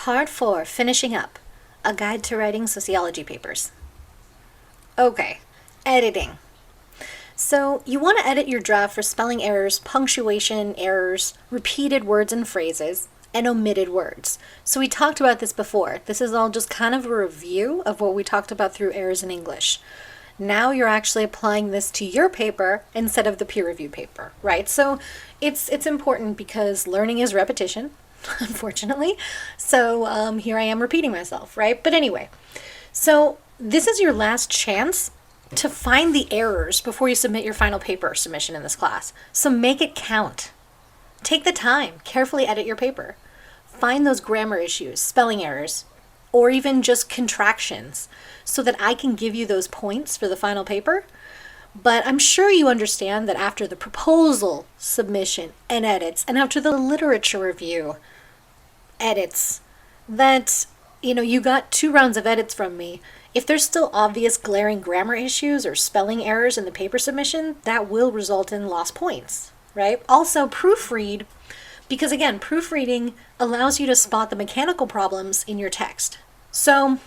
Part 4, Finishing Up, A Guide to Writing Sociology Papers. Okay, editing. So you want to edit your draft for spelling errors, punctuation errors, repeated words and phrases, and omitted words. So we talked about this before. This is all just kind of a review of what we talked about through errors in English. Now you're actually applying this to your paper instead of the peer review paper, right? So it's important because learning is repetition, unfortunately. So here I am repeating myself, right? But anyway, so this is your last chance to find the errors before you submit your final paper submission in this class. So make it count. Take the time, carefully edit your paper. Find those grammar issues, spelling errors, or even just contractions so that I can give you those points for the final paper. But I'm sure you understand that after the proposal, submission, and edits, and after the literature review, edits, that, you got 2 rounds of edits from me. If there's still obvious glaring grammar issues or spelling errors in the paper submission, that will result in lost points, right? Also, proofread, because again, proofreading allows you to spot the mechanical problems in your text. So,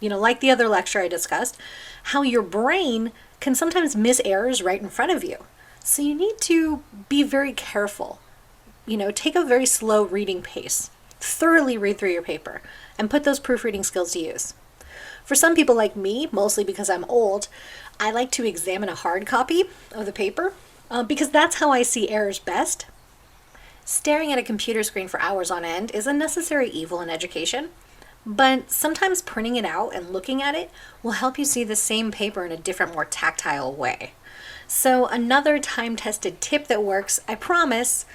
like the other lecture I discussed, how your brain can sometimes miss errors right in front of you. So you need to be very careful. Take a very slow reading pace. Thoroughly read through your paper and put those proofreading skills to use. For some people like me, mostly because I'm old, I like to examine a hard copy of the paper because that's how I see errors best. Staring at a computer screen for hours on end is a necessary evil in education, but sometimes printing it out and looking at it will help you see the same paper in a different, more tactile way. So another time-tested tip that works, I promise,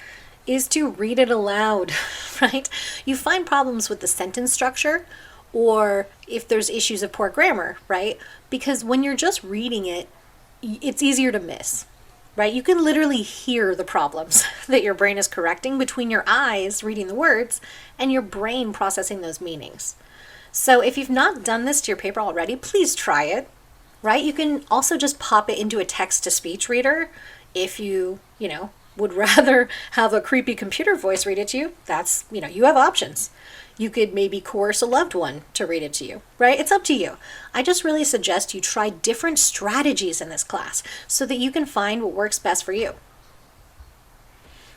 is to read it aloud, right? You find problems with the sentence structure or if there's issues of poor grammar, right? Because when you're just reading it, it's easier to miss, right? You can literally hear the problems that your brain is correcting between your eyes reading the words and your brain processing those meanings. So if you've not done this to your paper already, please try it, right? You can also just pop it into a text-to-speech reader if you would rather have a creepy computer voice read it to you. That's, you have options. You could maybe coerce a loved one to read it to you, right? It's up to you. I just really suggest you try different strategies in this class so that you can find what works best for you.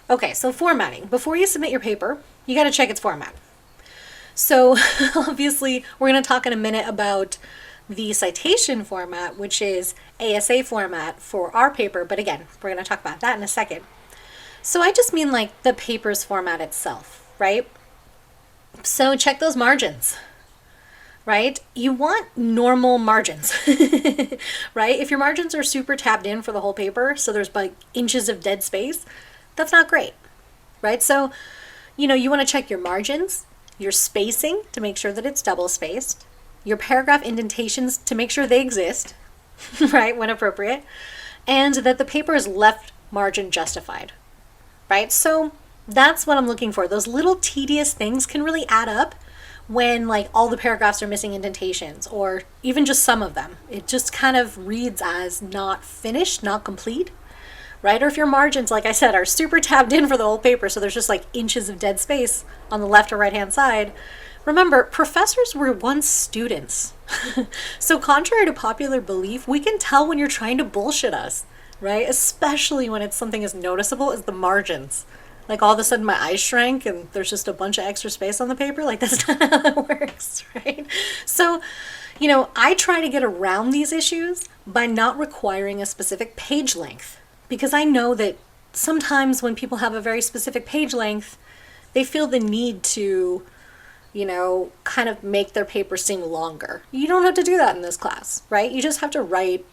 Okay, so formatting. Before you submit your paper, you got to check its format. So obviously, we're going to talk in a minute about the citation format, which is ASA format for our paper. But again, we're going to talk about that in a second. So I just mean like the paper's format itself, right? So check those margins, right? You want normal margins, right? If your margins are super tabbed in for the whole paper, so there's like inches of dead space, that's not great, right? So, you want to check your margins, your spacing to make sure that it's double spaced, your paragraph indentations to make sure they exist, right, when appropriate, and that the paper is left margin justified, right? So that's what I'm looking for. Those little tedious things can really add up when like all the paragraphs are missing indentations or even just some of them. It just kind of reads as not finished, not complete, right? Or if your margins, like I said, are super tabbed in for the whole paper, so there's just like inches of dead space on the left or right hand side. Remember, professors were once students. So contrary to popular belief, we can tell when you're trying to bullshit us, right? Especially when it's something as noticeable as the margins. Like all of a sudden my eyes shrank and there's just a bunch of extra space on the paper. Like that's not how it works, right? So, I try to get around these issues by not requiring a specific page length because I know that sometimes when people have a very specific page length, they feel the need to, kind of make their paper seem longer. You don't have to do that in this class, right? You just have to write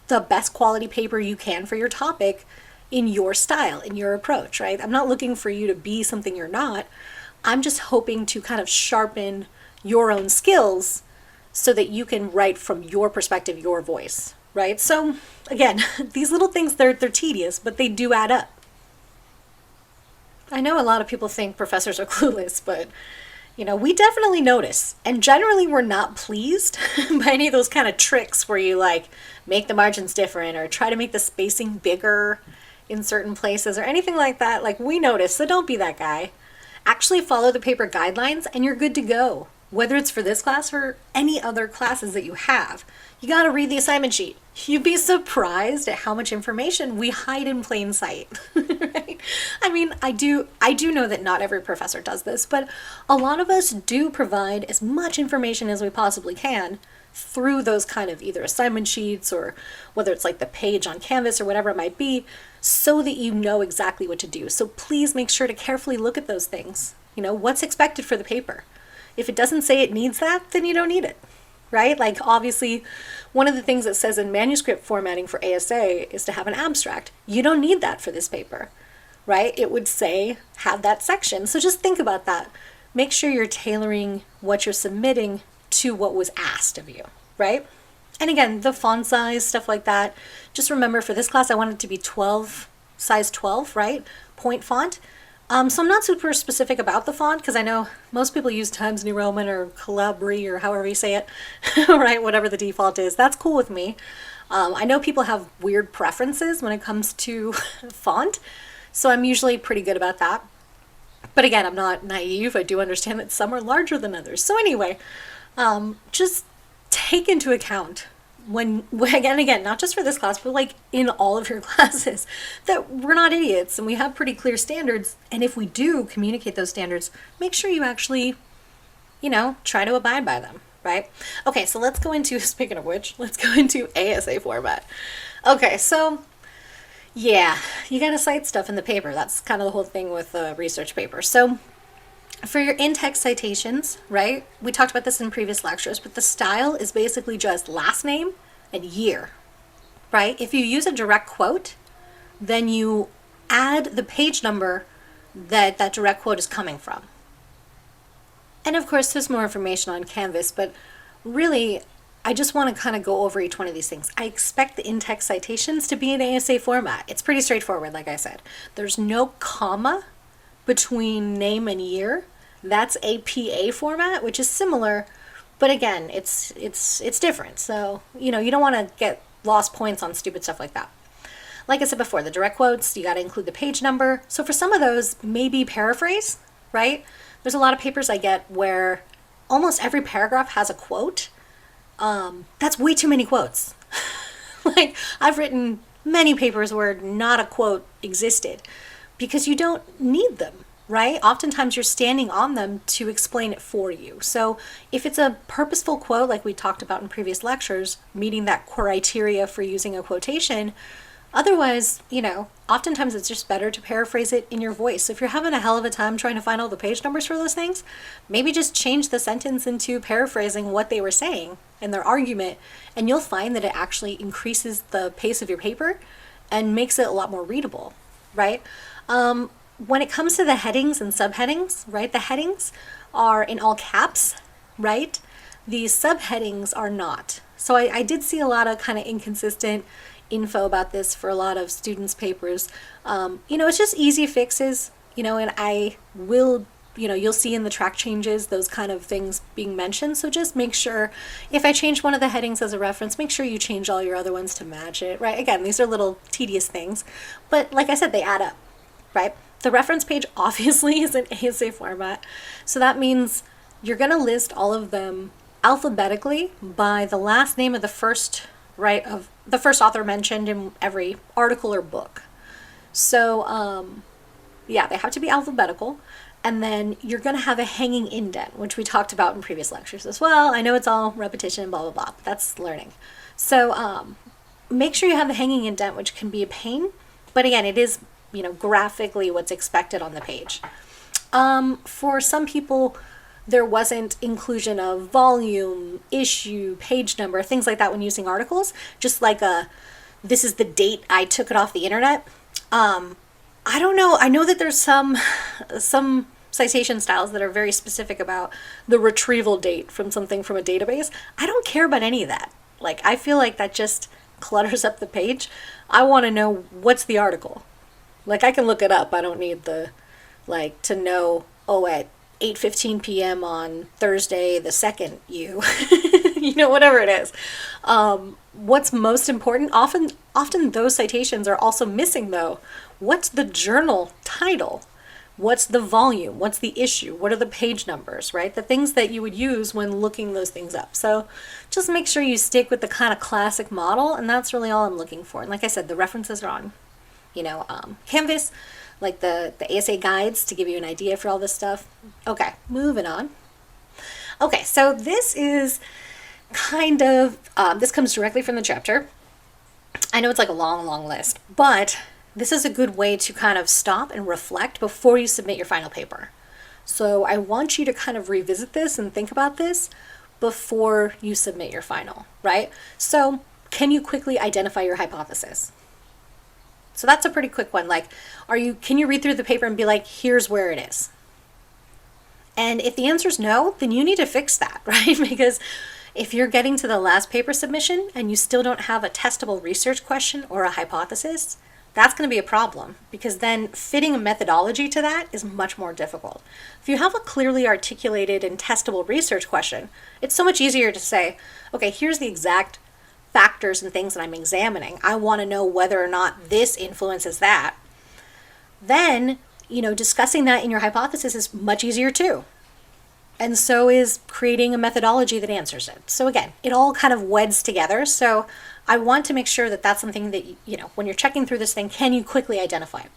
the best quality paper you can for your topic in your style, in your approach, right? I'm not looking for you to be something you're not. I'm just hoping to kind of sharpen your own skills so that you can write from your perspective, your voice, right? So again, these little things, they're tedious, but they do add up. I know a lot of people think professors are clueless, but we definitely notice. And generally we're not pleased by any of those kind of tricks where you like make the margins different or try to make the spacing bigger in certain places or anything like that. Like we notice, so don't be that guy. Actually follow the paper guidelines and you're good to go. Whether it's for this class or any other classes that you have, you got to read the assignment sheet. You'd be surprised at how much information we hide in plain sight. Right? I mean, I do know that not every professor does this, but a lot of us do provide as much information as we possibly can through those kind of either assignment sheets or whether it's like the page on Canvas or whatever it might be, so that you know exactly what to do. So please make sure to carefully look at those things. You know, what's expected for the paper. If it doesn't say it needs that, then you don't need it, right? Like obviously, one of the things that says in manuscript formatting for ASA is to have an abstract. You don't need that for this paper, right? It would say have that section. So just think about that. Make sure you're tailoring what you're submitting to what was asked of you, right? And again, the font size, stuff like that. Just remember for this class, I want it to be 12, size 12, right? Point font. So I'm not super specific about the font because I know most people use Times New Roman or Calibri or however you say it, right? Whatever the default is. That's cool with me. I know people have weird preferences when it comes to font, so I'm usually pretty good about that. But again, I'm not naive. I do understand that some are larger than others. So anyway, just take into account when again, not just for this class, but like in all of your classes, that we're not idiots and we have pretty clear standards. And if we do communicate those standards, make sure you actually, you know, try to abide by them, right? Okay, so let's go into, speaking of which, let's go into ASA format. Okay, so yeah, you gotta cite stuff in the paper. That's kind of the whole thing with a research paper. So for your in-text citations, right, we talked about this in previous lectures, but the style is basically just last name and year, right? If you use a direct quote, then you add the page number that that direct quote is coming from. And of course, there's more information on Canvas, but really, I just want to kind of go over each one of these things. I expect the in-text citations to be in ASA format. It's pretty straightforward, like I said. There's no comma between name and year. That's APA format, which is similar, but again, it's different. So, you know, you don't want to get lost points on stupid stuff like that. Like I said before, the direct quotes, you got to include the page number. So for some of those, maybe paraphrase, right? There's a lot of papers I get where almost every paragraph has a quote. That's way too many quotes. Like I've written many papers where not a quote existed because you don't need them, right? Oftentimes you're standing on them to explain it for you. So if it's a purposeful quote, like we talked about in previous lectures, meeting that criteria for using a quotation, otherwise, you know, oftentimes it's just better to paraphrase it in your voice. So if you're having a hell of a time trying to find all the page numbers for those things, maybe just change the sentence into paraphrasing what they were saying and their argument, and you'll find that it actually increases the pace of your paper and makes it a lot more readable, right? When it comes to the headings and subheadings, right, the headings are in all caps, right? The subheadings are not. So I did see a lot of kind of inconsistent info about this for a lot of students' papers. You know, it's just easy fixes, you know, and I will, you know, you'll see in the track changes those kind of things being mentioned. So just make sure if I change one of the headings as a reference, make sure you change all your other ones to match it, right? Again, these are little tedious things, but like I said, they add up, right? The reference page obviously is in ASA format. So that means you're going to list all of them alphabetically by the last name of the first, right, of the first author mentioned in every article or book. So, yeah, they have to be alphabetical. And then you're going to have a hanging indent, which we talked about in previous lectures as well. I know it's all repetition, blah, blah, blah, but that's learning. So make sure you have the hanging indent, which can be a pain. But again, it is, you know, graphically what's expected on the page. For some people, there wasn't inclusion of volume, issue, page number, things like that when using articles. Just like this is the date I took it off the internet. I don't know. I know that there's some citation styles that are very specific about the retrieval date from something from a database. I don't care about any of that. Like, I feel like that just clutters up the page. I want to know what's the article. Like, I can look it up. I don't need the, like, to know, oh, at 8:15 p.m. on Thursday the 2nd, you know, whatever it is. What's most important, often those citations are also missing, though. What's the journal title? What's the volume? What's the issue? What are the page numbers, right? The things that you would use when looking those things up. So just make sure you stick with the kind of classic model, and that's really all I'm looking for. And like I said, the references are on, Canvas, like the ASA guides to give you an idea for all this stuff. Okay, moving on. Okay, so this is kind of, this comes directly from the chapter. I know it's like a long, long list, but this is a good way to kind of stop and reflect before you submit your final paper. So I want you to kind of revisit this and think about this before you submit your final, right? So can you quickly identify your hypothesis? So that's a pretty quick one. Like, can you read through the paper and be like, here's where it is? And if the answer is no, then you need to fix that, right? Because if you're getting to the last paper submission and you still don't have a testable research question or a hypothesis, that's going to be a problem, because then fitting a methodology to that is much more difficult. If you have a clearly articulated and testable research question, it's so much easier to say, okay, here's the exact factors and things that I'm examining. I want to know whether or not this influences that. Then, discussing that in your hypothesis is much easier too. And so is creating a methodology that answers it. So again, it all kind of weds together. So I want to make sure that that's something that, when you're checking through this thing, can you quickly identify it?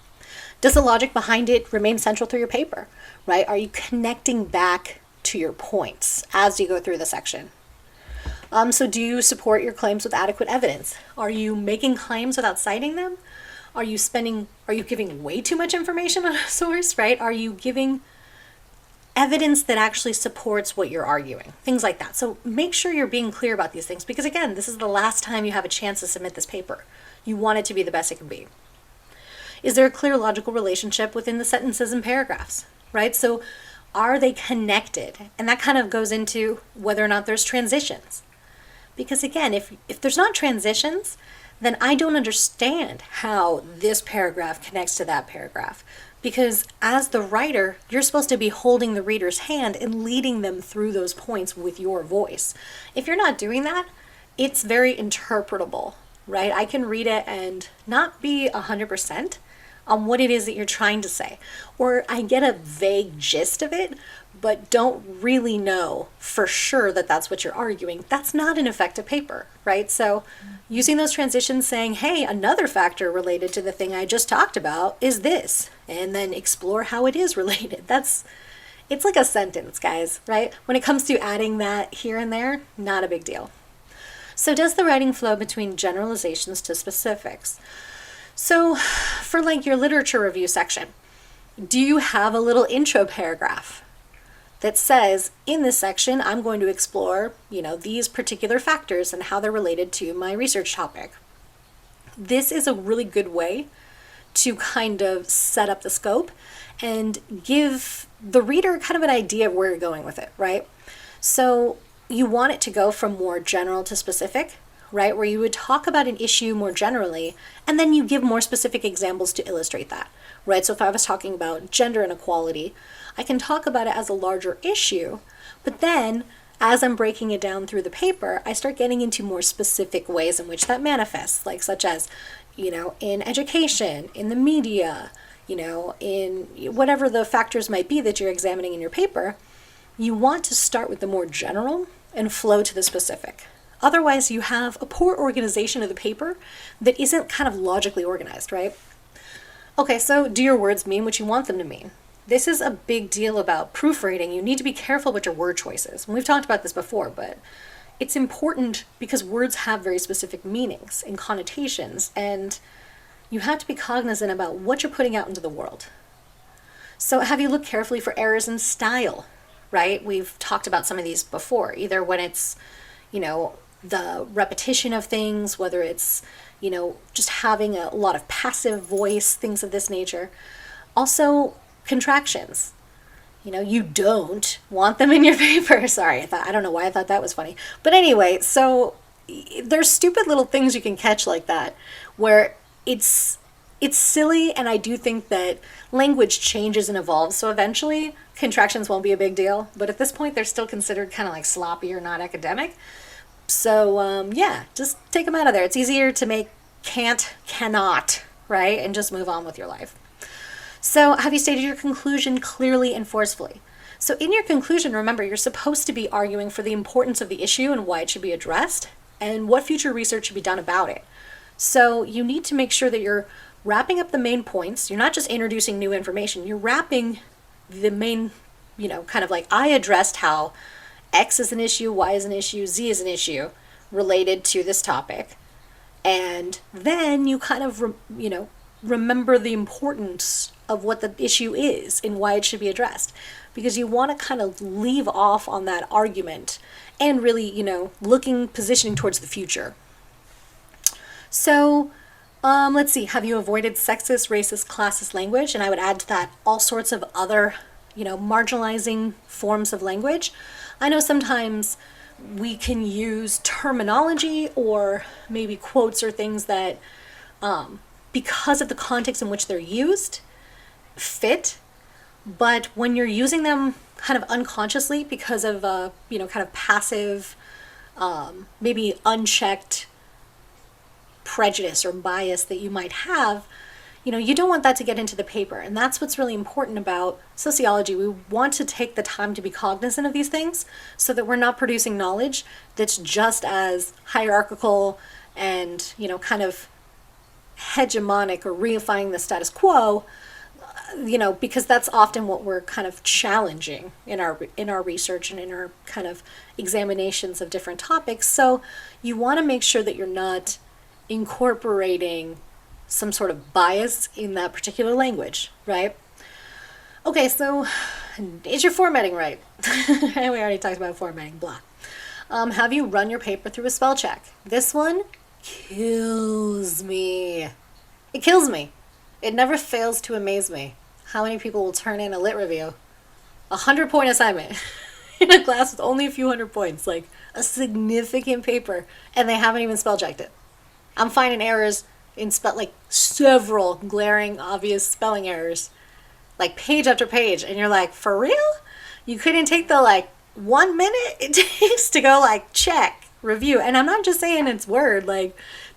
Does the logic behind it remain central through your paper, right? Are you connecting back to your points as you go through the section? So do you support your claims with adequate evidence? Are you making claims without citing them? Are you giving way too much information on a source, right? Are you giving evidence that actually supports what you're arguing? Things like that. So make sure you're being clear about these things, because again, this is the last time you have a chance to submit this paper. You want it to be the best it can be. Is there a clear logical relationship within the sentences and paragraphs, right? So are they connected? And that kind of goes into whether or not there's transitions. Because again, if there's not transitions, then I don't understand how this paragraph connects to that paragraph. Because as the writer, you're supposed to be holding the reader's hand and leading them through those points with your voice. If you're not doing that, it's very interpretable, right? I can read it and not be 100% on what it is that you're trying to say. Or I get a vague gist of it, but don't really know for sure that that's what you're arguing. That's not an effective paper, right? So using those transitions, saying, hey, another factor related to the thing I just talked about is this, and then explore how it is related. It's like a sentence, guys, right? When it comes to adding that here and there, not a big deal. So does the writing flow between generalizations to specifics? So for like your literature review section, do you have a little intro paragraph that says, in this section, I'm going to explore, these particular factors and how they're related to my research topic? This is a really good way to kind of set up the scope and give the reader kind of an idea of where you're going with it, right? So you want it to go from more general to specific, right? Where you would talk about an issue more generally, and then you give more specific examples to illustrate that, right? So if I was talking about gender inequality, I can talk about it as a larger issue, but then as I'm breaking it down through the paper, I start getting into more specific ways in which that manifests, like such as, in education, in the media, in whatever the factors might be that you're examining in your paper. You want to start with the more general and flow to the specific. Otherwise, you have a poor organization of the paper that isn't kind of logically organized, right? Okay, so do your words mean what you want them to mean? This is a big deal about proofreading. You need to be careful with your word choices. And we've talked about this before, but it's important because words have very specific meanings and connotations, and you have to be cognizant about what you're putting out into the world. So have you looked carefully for errors in style, right? We've talked about some of these before, either when it's, the repetition of things, whether it's, just having a lot of passive voice, things of this nature. Also, contractions. You don't want them in your paper. Sorry, I don't know why I thought that was funny. But anyway, so there's stupid little things you can catch like that where it's silly, and I do think that language changes and evolves, so eventually contractions won't be a big deal, but at this point they're still considered kind of like sloppy or not academic. So just take them out of there. It's easier to make can't, cannot, right? And just move on with your life. So have you stated your conclusion clearly and forcefully? So in your conclusion, remember, you're supposed to be arguing for the importance of the issue and why it should be addressed and what future research should be done about it. So you need to make sure that you're wrapping up the main points. You're not just introducing new information. You're wrapping the main, kind of like, I addressed how X is an issue, Y is an issue, Z is an issue related to this topic. And then you kind of, remember the importance of what the issue is and why it should be addressed. Because you want to kind of leave off on that argument and really, positioning towards the future. So, let's see, have you avoided sexist, racist, classist language? And I would add to that all sorts of other, marginalizing forms of language. I know sometimes we can use terminology or maybe quotes or things that, because of the context in which they're used, fit. But when you're using them kind of unconsciously because of, kind of passive, maybe unchecked prejudice or bias that you might have, you don't want that to get into the paper. And that's what's really important about sociology. We want to take the time to be cognizant of these things so that we're not producing knowledge that's just as hierarchical and, kind of hegemonic or reifying the status quo, because that's often what we're kind of challenging in our research and in our kind of examinations of different topics. So you want to make sure that you're not incorporating some sort of bias in that particular language, right? Okay, so is your formatting right? We already talked about formatting, blah. Have you run your paper through a spell check? This one kills me. It kills me. It never fails to amaze me how many people will turn in a lit review, 100-point assignment in a class with only a few hundred points, like a significant paper, and they haven't even spell checked it. I'm finding errors in like several glaring, obvious spelling errors, like page after page, and you're like, for real? You couldn't take the 1 minute it takes to go check, review. And I'm not just saying it's Word,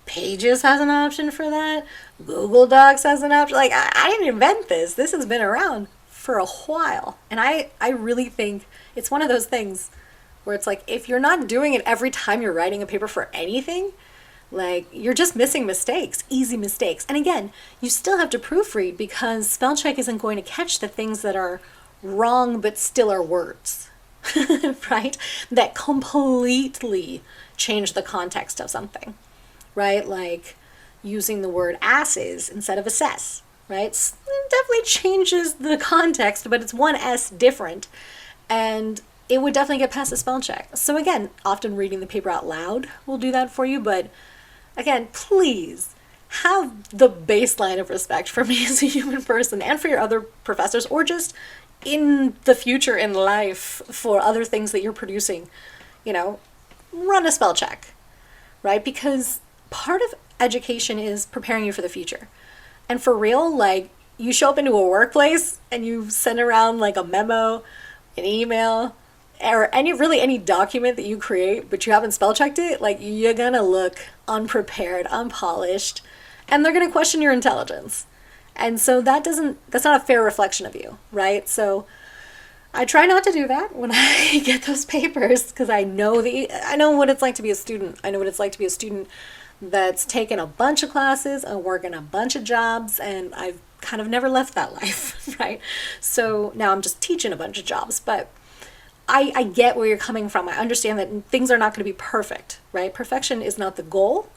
Pages has an option for that. Google Docs has an option. I didn't invent this. This has been around for a while. And I really think it's one of those things where it's if you're not doing it every time you're writing a paper for anything, you're just missing mistakes, easy mistakes. And again, you still have to proofread because spell check isn't going to catch the things that are wrong but still are words, right? That completely change the context of something, right? Like using the word asses instead of assess, right? It definitely changes the context, but it's one S different. And it would definitely get past the spell check. So again, often reading the paper out loud will do that for you, but again, please have the baseline of respect for me as a human person and for your other professors, or just in the future in life for other things that you're producing. Run a spell check, right? Because part of education is preparing you for the future. And for real, you show up into a workplace and you send around a memo, an email, or any document that you create, but you haven't spell checked it, you're gonna look unprepared, unpolished, and they're gonna question your intelligence. And so that's not a fair reflection of you, right? So I try not to do that when I get those papers, because I know what it's like to be a student. I know what it's like to be a student that's taken a bunch of classes and working a bunch of jobs, and I've kind of never left that life, right? So now I'm just teaching a bunch of jobs, but I get where you're coming from. I understand that things are not going to be perfect, right? Perfection is not the goal.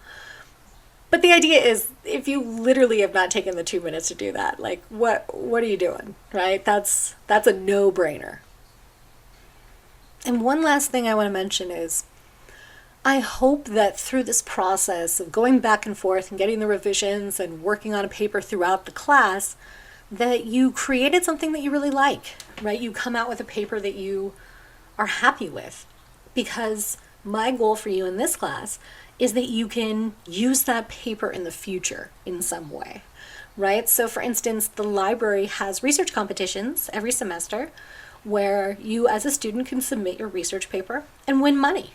But the idea is, if you literally have not taken the 2 minutes to do that, what are you doing, right? That's a no-brainer. And one last thing I want to mention is, I hope that through this process of going back and forth and getting the revisions and working on a paper throughout the class, that you created something that you really like, right? You come out with a paper that you are happy with, because my goal for you in this class is that you can use that paper in the future in some way, right? So for instance, the library has research competitions every semester where you as a student can submit your research paper and win money,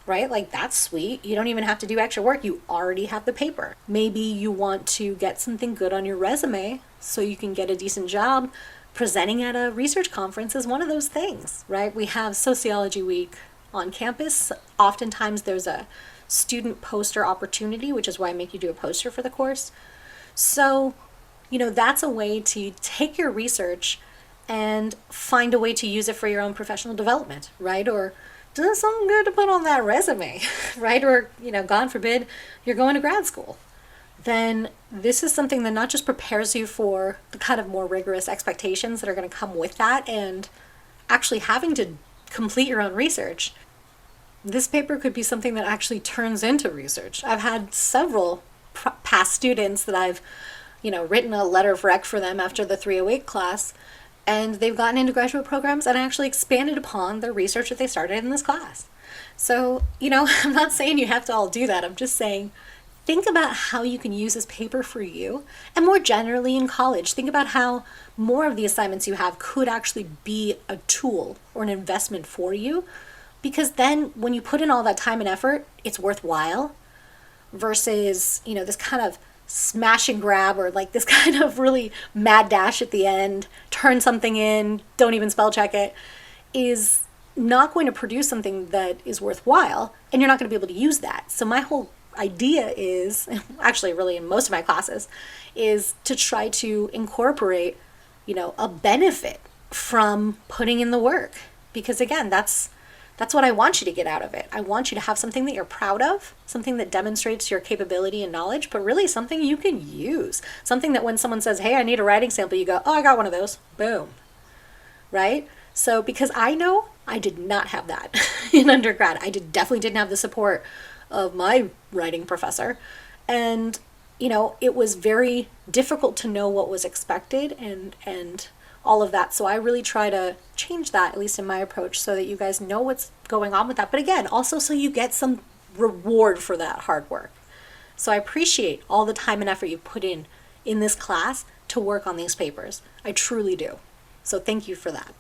right? That's sweet. You don't even have to do extra work. You already have the paper. Maybe you want to get something good on your resume so you can get a decent job. Presenting at a research conference is one of those things, right? We have Sociology Week on campus. Oftentimes there's a student poster opportunity, which is why I make you do a poster for the course. So, that's a way to take your research and find a way to use it for your own professional development, right? Or does something good to put on that resume, right? Or, God forbid, you're going to grad school. Then this is something that not just prepares you for the kind of more rigorous expectations that are going to come with that and actually having to complete your own research. This paper could be something that actually turns into research. I've had several past students that I've, written a letter of rec for them after the 308 class, and they've gotten into graduate programs and actually expanded upon the research that they started in this class. So, I'm not saying you have to all do that. I'm just saying, think about how you can use this paper for you, and more generally in college, think about how more of the assignments you have could actually be a tool or an investment for you, because then when you put in all that time and effort, it's worthwhile versus, this kind of smash and grab or like this kind of really mad dash at the end, turn something in, don't even spell check it, is not going to produce something that is worthwhile, and you're not going to be able to use that. So my whole idea is, actually really in most of my classes, is to try to incorporate, a benefit from putting in the work. Because again, that's what I want you to get out of it. I want you to have something that you're proud of, something that demonstrates your capability and knowledge, but really something you can use. Something that when someone says, hey, I need a writing sample, you go, oh, I got one of those. Boom. Right? So because I know I did not have that in undergrad. I definitely didn't have the support of my writing professor. And, it was very difficult to know what was expected and all of that. So I really try to change that, at least in my approach, so that you guys know what's going on with that. But again, also so you get some reward for that hard work. So I appreciate all the time and effort you put in this class to work on these papers. I truly do. So thank you for that.